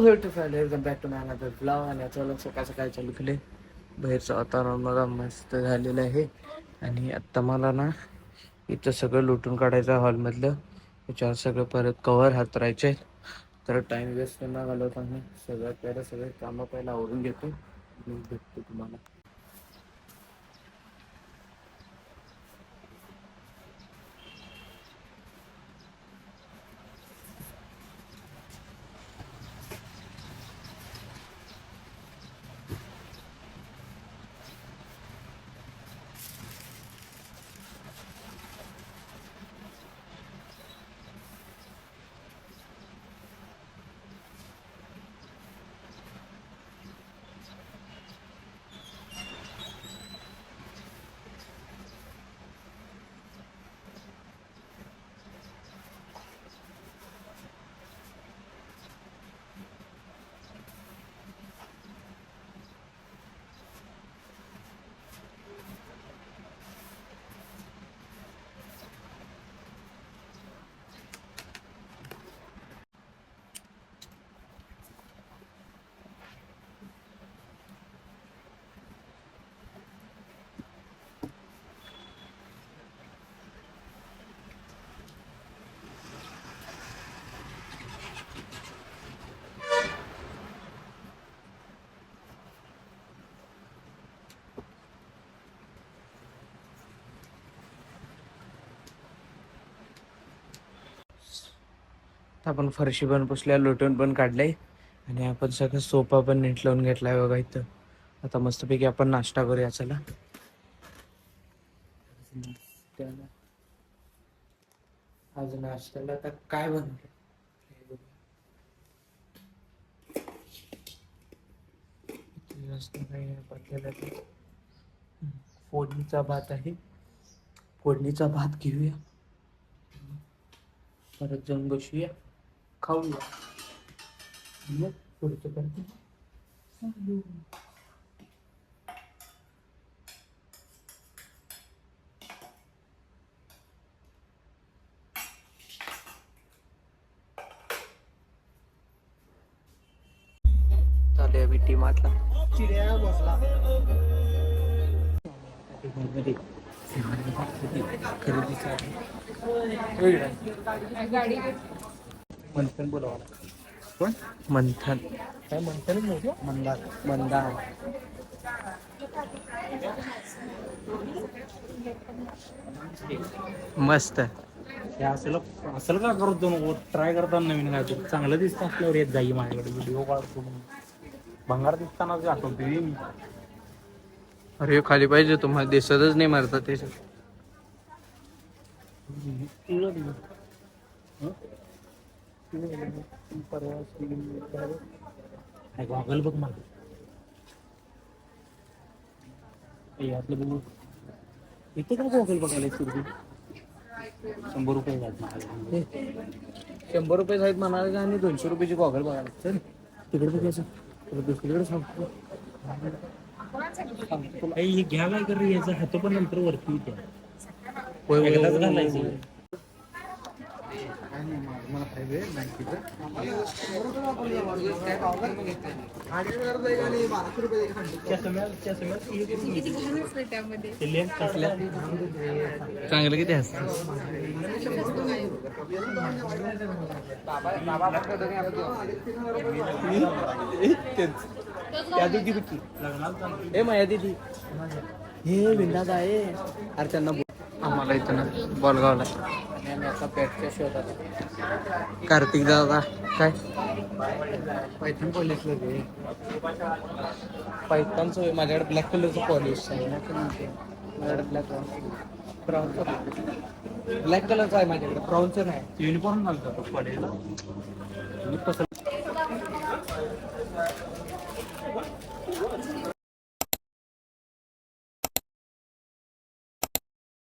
Welcome back to my another blog. आणि आता सकाळ सकाळी चालू केले. बाहेरचं वातावरण मला मस्त झालेलं आहे. आणि आत्ता मला ना इथं सगळं लुटून काढायचं हॉलमधलं. त्याच्यावर सगळं परत कवर हातरायचे. तर टाईम वेस्ट न घालवता मी सगळ्यात पहिलं सगळे कामं पहिला आवरून घेतो. मी भेटतो तुम्हाला. आपण फरशी पण पुसल्या, लोटून पण काढले. आणि आपण सगळं सोफा पण नीट लावून घेतलाय बघा इथं. आता मस्तपैकी आपण नाश्ता करूया चला. आज नाश्त्याला आता काय बनवलं? फोडणीचा भात आहे. फोडणीचा भात घेऊया, परत जाऊन बसूया, खाऊया, मग पुढचं करतो. चालू आहे टी मार्टला. चिड्या बसला मंथन बोलावा. कोण? मंथन. काय मंथनच नव्हतं. मंदार. मंदार. मस्त. असलं असलं का करतो नको ट्राय करताना नवीन काय तू चांगलं दिसतं असल्यावर येत जाई माझ्याकडे व्हिडिओ काढतो म्हणून. भंगार दिसताना आठवते मी. अरे खाली पाहिजे, तुम्हाला दिसतच नाही मारता ते. गॉगल बघ मला यातलं बघू. इथे काय गॉगल बघायला सुरू 100 रुपये झाले. 100 रुपये आहेत म्हणाले आणि 200 रुपयाची गॉगल बघायला. चल तिकडे बघायचं दुसरीकडे सांगतो. हे घ्या काय कर याचा हातो पण नंतर वरती एकदाच घालायचं. चांगलं किती असत. माया दिदी हे विंडाच आहे. अरे त्यांना आम्हाला इथं ना बॉलगावला आता पॅटच्या शोधात कार्तिक दादा काय पायथन पॉलिशला ते पायथनचं. माझ्याकडे ब्लॅक कलरचं पॉलिश आहे. माझ्याकडे ब्लॅक कलरचं आहे माझ्याकडे, ब्राऊनचं नाही. युनिफॉर्म घालतो कॉलेजला.